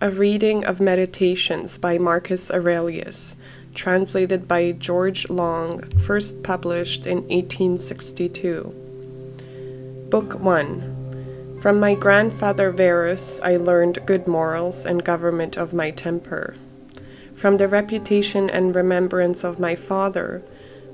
A reading of Meditations by Marcus Aurelius, translated by George Long, first published in 1862. Book 1. From my grandfather Verus I learned good morals and government of my temper. From the reputation and remembrance of my father,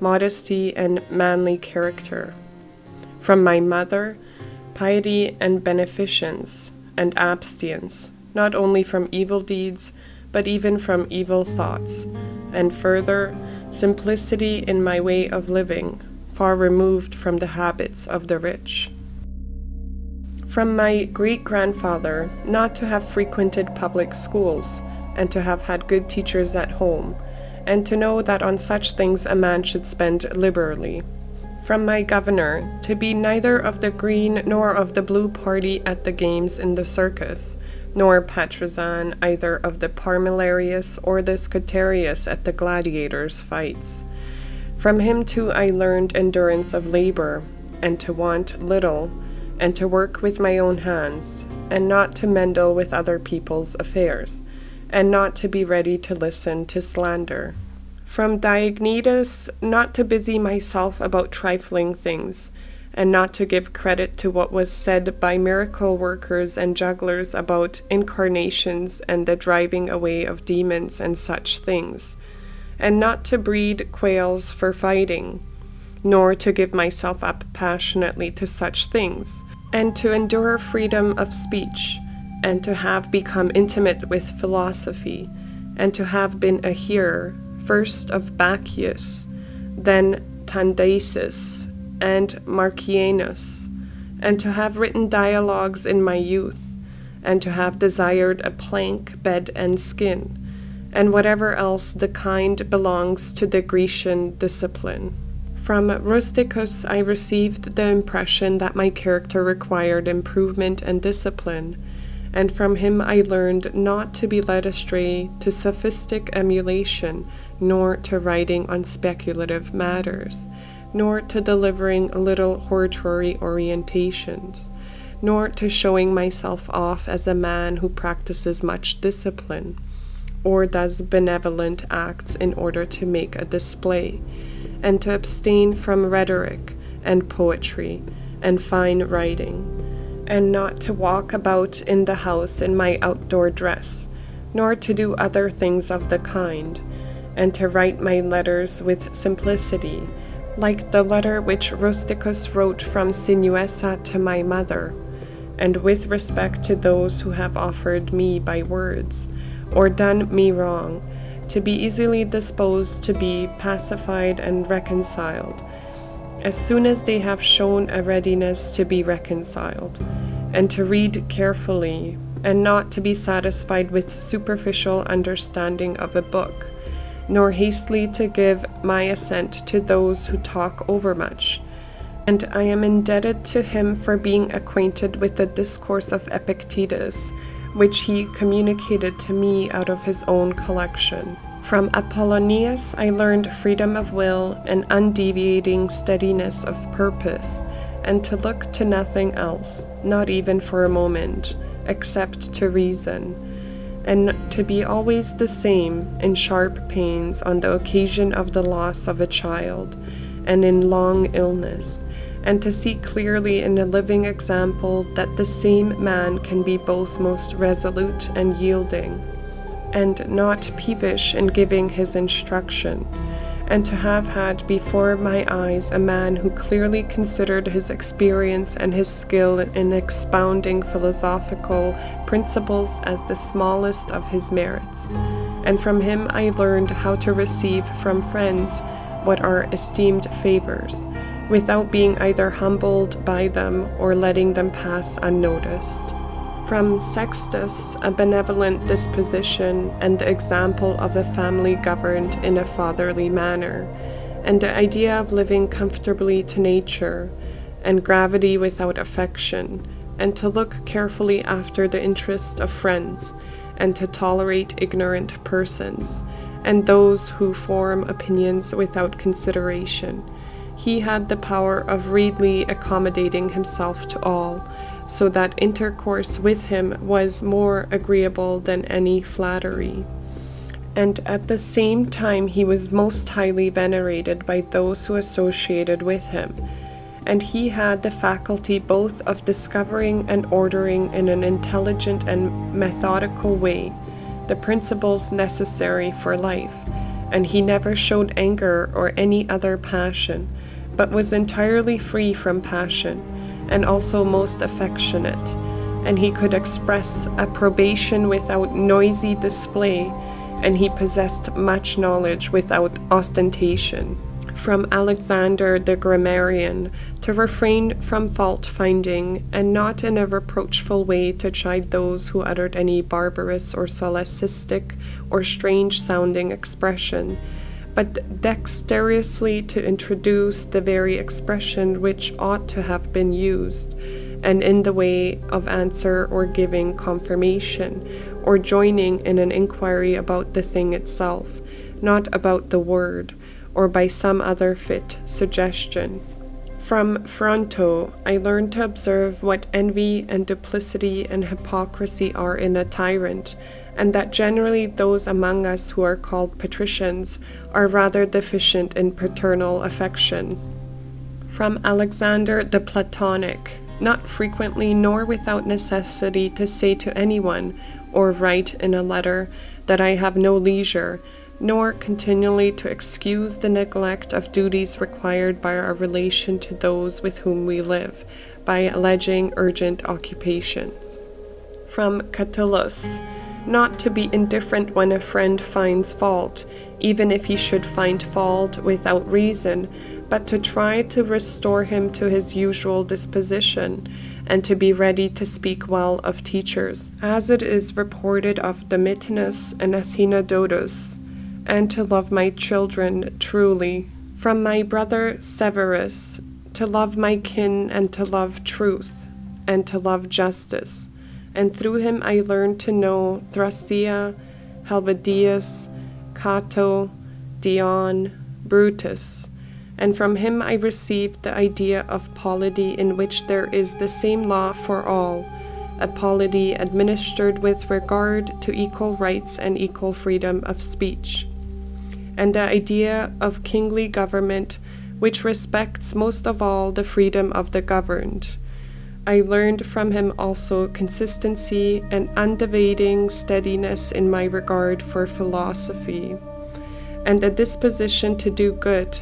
modesty and manly character. From my mother, piety and beneficence, and abstinence, not only from evil deeds, but even from evil thoughts, and further, simplicity in my way of living, far removed from the habits of the rich. From my great-grandfather, not to have frequented public schools, and to have had good teachers at home, and to know that on such things a man should spend liberally. From my governor, to be neither of the green nor of the blue party at the games in the circus, nor patrizan either of the Parmilarius or the Scutarius at the gladiators' fights. From him too I learned endurance of labor, and to want little, and to work with my own hands, and not to meddle with other people's affairs, and not to be ready to listen to slander. From Diognetus, not to busy myself about trifling things, and not to give credit to what was said by miracle workers and jugglers about incarnations and the driving away of demons and such things, and not to breed quails for fighting, nor to give myself up passionately to such things, and to endure freedom of speech, and to have become intimate with philosophy, and to have been a hearer, first of Bacchius, then Tandaeus, and Marcianus, and to have written dialogues in my youth, and to have desired a plank, bed, and skin, and whatever else the kind belongs to the Grecian discipline. From Rusticus I received the impression that my character required improvement and discipline, and from him I learned not to be led astray to sophistic emulation, nor to writing on speculative matters, nor to delivering little hortatory orientations, nor to showing myself off as a man who practices much discipline, or does benevolent acts in order to make a display, and to abstain from rhetoric and poetry and fine writing, and not to walk about in the house in my outdoor dress, nor to do other things of the kind, and to write my letters with simplicity, like the letter which Rusticus wrote from Sinuessa to my mother, and with respect to those who have offered me by words, or done me wrong, to be easily disposed to be pacified and reconciled, as soon as they have shown a readiness to be reconciled, and to read carefully, and not to be satisfied with superficial understanding of a book, nor hastily to give my assent to those who talk overmuch. And I am indebted to him for being acquainted with the discourse of Epictetus, which he communicated to me out of his own collection. From Apollonius I learned freedom of will and undeviating steadiness of purpose, and to look to nothing else, not even for a moment, except to reason, and to be always the same in sharp pains on the occasion of the loss of a child, and in long illness, and to see clearly in a living example that the same man can be both most resolute and yielding, and not peevish in giving his instruction, and to have had before my eyes a man who clearly considered his experience and his skill in expounding philosophical principles as the smallest of his merits. And from him I learned how to receive from friends what are esteemed favors, without being either humbled by them or letting them pass unnoticed. From Sextus, a benevolent disposition and the example of a family governed in a fatherly manner, and the idea of living comfortably to nature, and gravity without affection, and to look carefully after the interest of friends, and to tolerate ignorant persons, and those who form opinions without consideration. He had the power of readily accommodating himself to all, so that intercourse with him was more agreeable than any flattery. And at the same time he was most highly venerated by those who associated with him, and he had the faculty both of discovering and ordering in an intelligent and methodical way the principles necessary for life, and he never showed anger or any other passion, but was entirely free from passion, and also most affectionate, and he could express approbation without noisy display, and he possessed much knowledge without ostentation. From Alexander the grammarian, to refrain from fault-finding, and not in a reproachful way to chide those who uttered any barbarous or solecistic or strange-sounding expression, but dexterously to introduce the very expression which ought to have been used, and in the way of answer or giving confirmation, or joining in an inquiry about the thing itself, not about the word, or by some other fit suggestion. From Fronto, I learned to observe what envy and duplicity and hypocrisy are in a tyrant, and that generally those among us who are called patricians are rather deficient in paternal affection. From Alexander the Platonic, not frequently nor without necessity to say to anyone, or write in a letter, that I have no leisure, nor continually to excuse the neglect of duties required by our relation to those with whom we live, by alleging urgent occupations. From Catullus, not to be indifferent when a friend finds fault, even if he should find fault without reason, but to try to restore him to his usual disposition, and to be ready to speak well of teachers, as it is reported of Domitianus and Athenodotus, and to love my children truly. From my brother Severus, to love my kin and to love truth, and to love justice. And through him I learned to know Thrasea, Helvidius, Cato, Dion, Brutus. And from him I received the idea of polity, in which there is the same law for all, a polity administered with regard to equal rights and equal freedom of speech, and the idea of kingly government, which respects most of all the freedom of the governed. I learned from him also consistency and undeviating steadiness in my regard for philosophy, and a disposition to do good,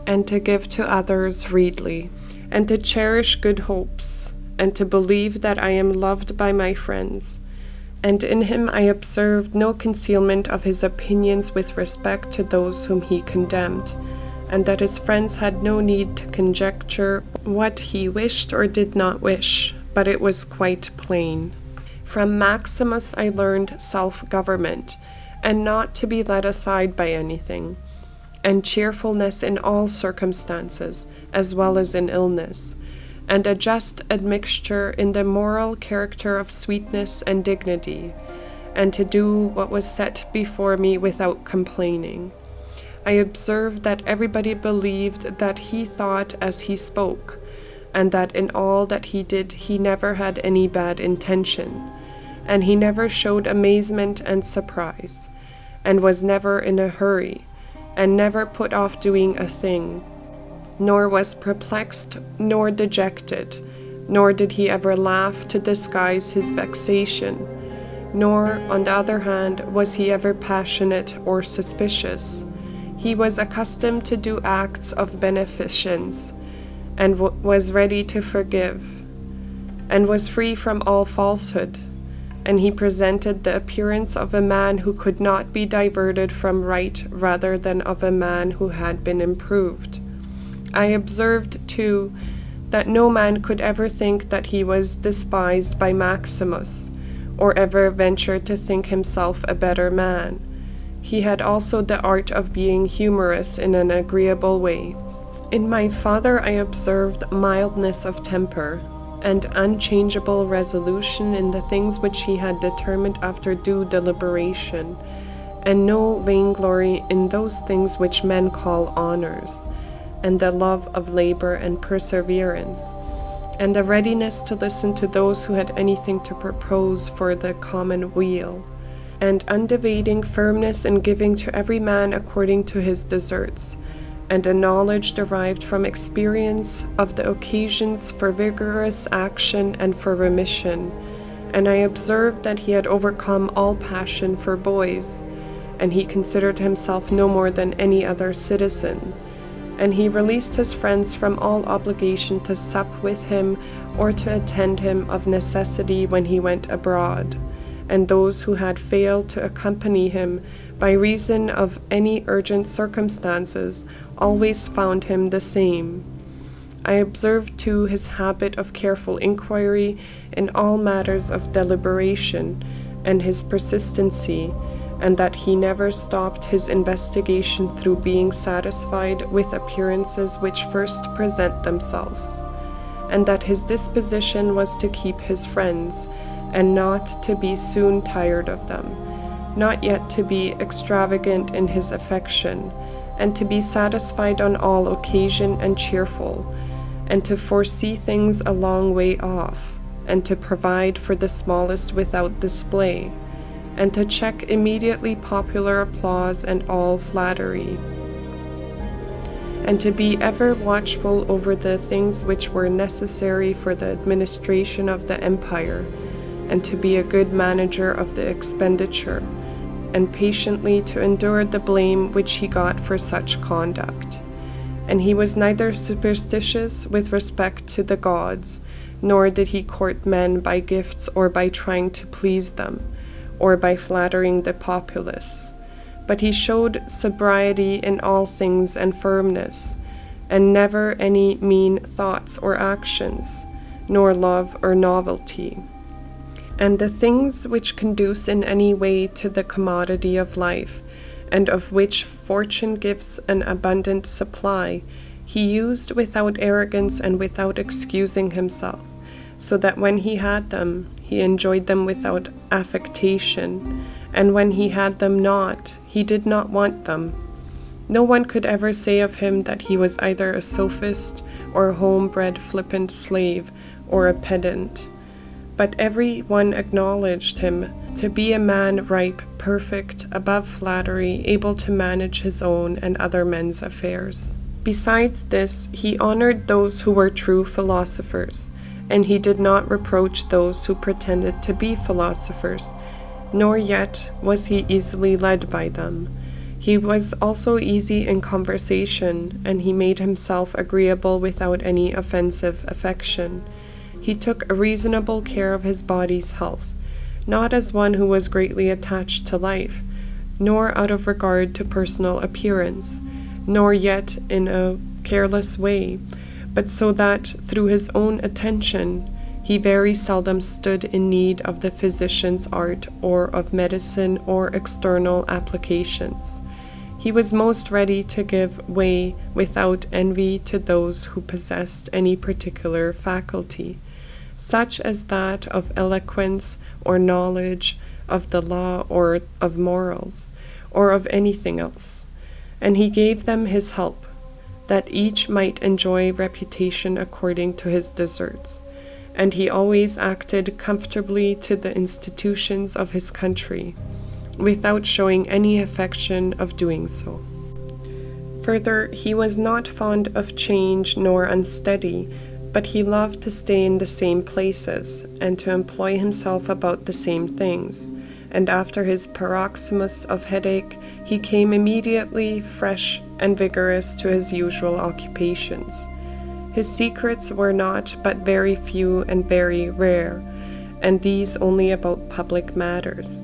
and to give to others freely, and to cherish good hopes, and to believe that I am loved by my friends. And in him I observed no concealment of his opinions with respect to those whom he condemned, and that his friends had no need to conjecture what he wished or did not wish, but it was quite plain. From Maximus I learned self-government, and not to be led aside by anything, and cheerfulness in all circumstances, as well as in illness, and a just admixture in the moral character of sweetness and dignity, and to do what was set before me without complaining. I observed that everybody believed that he thought as he spoke, and that in all that he did he never had any bad intention, and he never showed amazement and surprise, and was never in a hurry, and never put off doing a thing, nor was perplexed nor dejected, nor did he ever laugh to disguise his vexation, nor, on the other hand, was he ever passionate or suspicious. He was accustomed to do acts of beneficence, and was ready to forgive, and was free from all falsehood, and he presented the appearance of a man who could not be diverted from right rather than of a man who had been improved. I observed, too, that no man could ever think that he was despised by Maximus, or ever venture to think himself a better man. He had also the art of being humorous in an agreeable way. In my father I observed mildness of temper, and unchangeable resolution in the things which he had determined after due deliberation, and no vainglory in those things which men call honors, and the love of labor and perseverance, and a readiness to listen to those who had anything to propose for the common weal, and undeviating firmness in giving to every man according to his deserts, and a knowledge derived from experience of the occasions for vigorous action and for remission. And I observed that he had overcome all passion for boys, and he considered himself no more than any other citizen. And he released his friends from all obligation to sup with him or to attend him of necessity when he went abroad. And those who had failed to accompany him by reason of any urgent circumstances always found him the same. I observed too his habit of careful inquiry in all matters of deliberation, and his persistency, and that he never stopped his investigation through being satisfied with appearances which first present themselves, and that his disposition was to keep his friends, and not to be soon tired of them, not yet to be extravagant in his affection, and to be satisfied on all occasion and cheerful, and to foresee things a long way off, and to provide for the smallest without display, and to check immediately popular applause and all flattery, and to be ever watchful over the things which were necessary for the administration of the empire, and to be a good manager of the expenditure, and patiently to endure the blame which he got for such conduct. And he was neither superstitious with respect to the gods, nor did he court men by gifts or by trying to please them, or by flattering the populace. But he showed sobriety in all things and firmness, and never any mean thoughts or actions, nor love or novelty. And the things which conduce in any way to the commodity of life, and of which fortune gives an abundant supply, he used without arrogance and without excusing himself, so that when he had them, he enjoyed them without affectation, and when he had them not, he did not want them. No one could ever say of him that he was either a sophist, or a home-bred flippant slave, or a pedant. But every one acknowledged him to be a man ripe, perfect, above flattery, able to manage his own and other men's affairs. Besides this, he honored those who were true philosophers, and he did not reproach those who pretended to be philosophers, nor yet was he easily led by them. He was also easy in conversation, and he made himself agreeable without any offensive affection. He took a reasonable care of his body's health, not as one who was greatly attached to life, nor out of regard to personal appearance, nor yet in a careless way, but so that through his own attention he very seldom stood in need of the physician's art or of medicine or external applications. He was most ready to give way without envy to those who possessed any particular faculty, such as that of eloquence or knowledge of the law or of morals, or of anything else, and he gave them his help, that each might enjoy reputation according to his deserts, and he always acted comfortably to the institutions of his country, without showing any affection of doing so. Further, he was not fond of change nor unsteady, but he loved to stay in the same places, and to employ himself about the same things, and after his paroxysmus of headache, he came immediately fresh and vigorous to his usual occupations. His secrets were not but very few and very rare, and these only about public matters,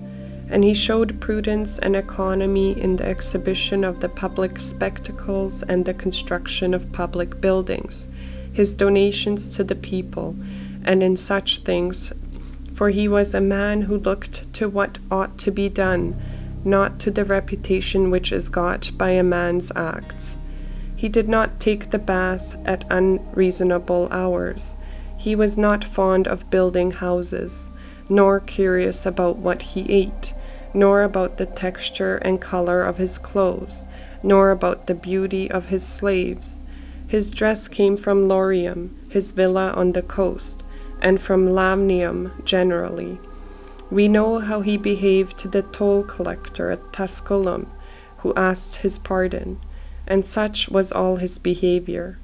and he showed prudence and economy in the exhibition of the public spectacles and the construction of public buildings, his donations to the people, and in such things, for he was a man who looked to what ought to be done, not to the reputation which is got by a man's acts. He did not take the bath at unreasonable hours. He was not fond of building houses, nor curious about what he ate, nor about the texture and color of his clothes, nor about the beauty of his slaves. His dress came from Lorium, his villa on the coast, and from Lamnium generally. We know how he behaved to the toll collector at Tusculum, who asked his pardon, and such was all his behavior.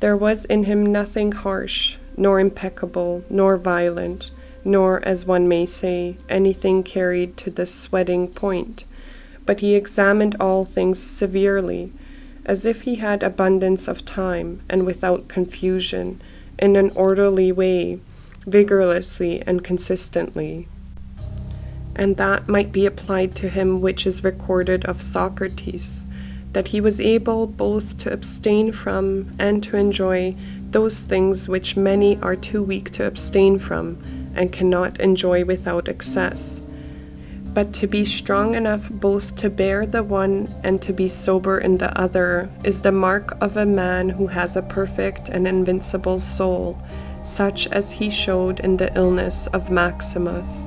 There was in him nothing harsh, nor impeccable, nor violent, nor, as one may say, anything carried to the sweating point, but he examined all things severely, as if he had abundance of time, and without confusion, in an orderly way, vigorously and consistently. And that might be applied to him which is recorded of Socrates, that he was able both to abstain from and to enjoy those things which many are too weak to abstain from, and cannot enjoy without excess. But to be strong enough both to bear the one and to be sober in the other is the mark of a man who has a perfect and invincible soul, such as he showed in the illness of Maximus.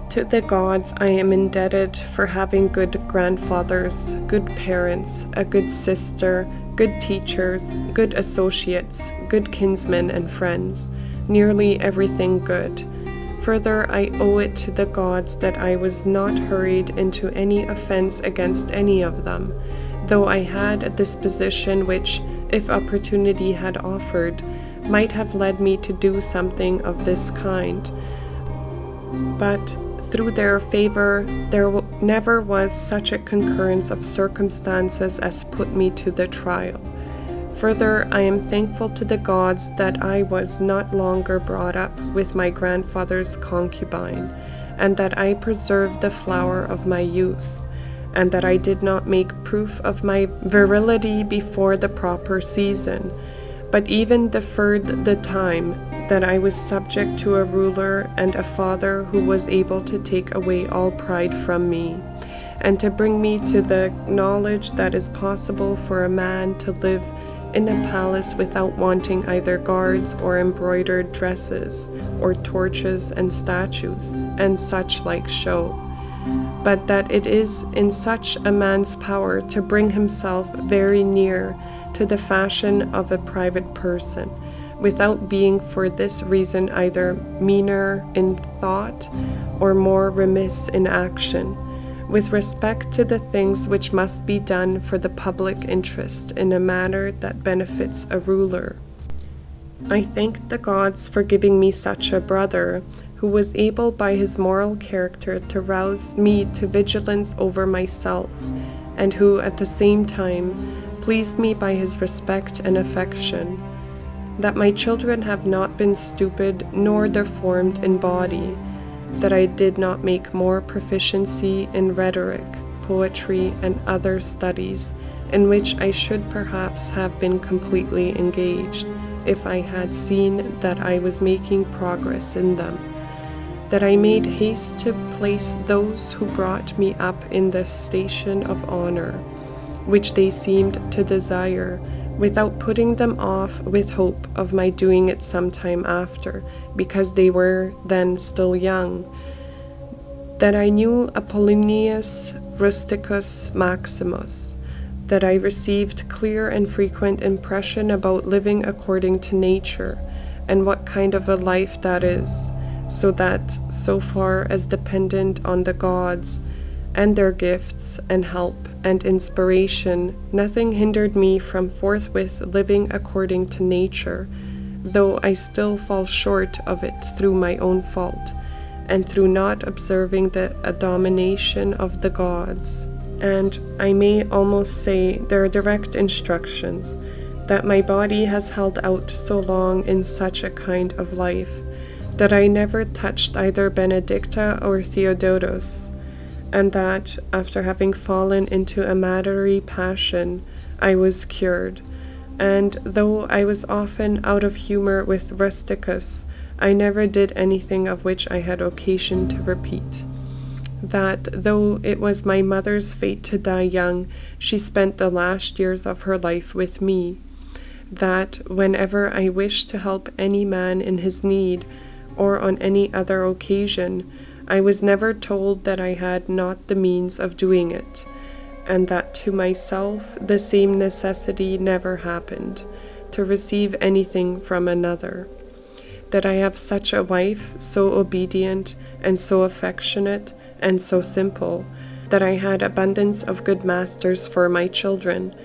To the gods I am indebted for having good grandfathers, good parents, a good sister, good teachers, good associates, good kinsmen and friends, nearly everything good. Further, I owe it to the gods that I was not hurried into any offense against any of them, though I had a disposition which, if opportunity had offered, might have led me to do something of this kind. But through their favor, there never was such a concurrence of circumstances as put me to the trial. Further, I am thankful to the gods that I was not longer brought up with my grandfather's concubine, and that I preserved the flower of my youth, and that I did not make proof of my virility before the proper season, but even deferred the time, that I was subject to a ruler and a father who was able to take away all pride from me, and to bring me to the knowledge that it is possible for a man to live in a palace without wanting either guards or embroidered dresses, or torches and statues, and such like show, but that it is in such a man's power to bring himself very near to the fashion of a private person, without being for this reason either meaner in thought or more remiss in action, with respect to the things which must be done for the public interest in a manner that benefits a ruler. I thank the gods for giving me such a brother, who was able by his moral character to rouse me to vigilance over myself, and who at the same time pleased me by his respect and affection, that my children have not been stupid nor deformed in body, that I did not make more proficiency in rhetoric, poetry, and other studies, in which I should perhaps have been completely engaged, if I had seen that I was making progress in them, that I made haste to place those who brought me up in the station of honor, which they seemed to desire, without putting them off with hope of my doing it some time after, because they were then still young, that I knew Apollonius Rusticus Maximus, that I received clear and frequent impression about living according to nature, and what kind of a life that is, so that, so far as dependent on the gods, and their gifts and help and inspiration, nothing hindered me from forthwith living according to nature, though I still fall short of it through my own fault, and through not observing the abomination of the gods. And I may almost say their direct instructions, that my body has held out so long in such a kind of life, that I never touched either Benedicta or Theodotus, and that, after having fallen into a mattery passion, I was cured, and though I was often out of humour with Rusticus, I never did anything of which I had occasion to repeat. That, though it was my mother's fate to die young, she spent the last years of her life with me. That, whenever I wished to help any man in his need, or on any other occasion, I was never told that I had not the means of doing it, and that to myself the same necessity never happened, to receive anything from another. That I have such a wife, so obedient, and so affectionate, and so simple, that I had abundance of good masters for my children,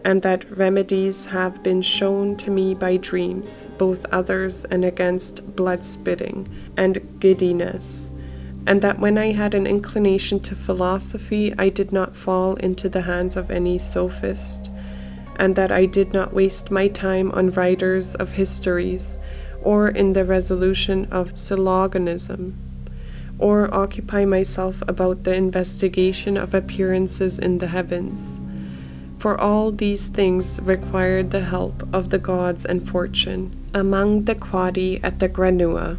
and that remedies have been shown to me by dreams, both others and against blood-spitting and giddiness, and that when I had an inclination to philosophy, I did not fall into the hands of any sophist, and that I did not waste my time on writers of histories, or in the resolution of syllogism, or occupy myself about the investigation of appearances in the heavens. For all these things required the help of the gods and fortune. Among the Quadi at the Granua,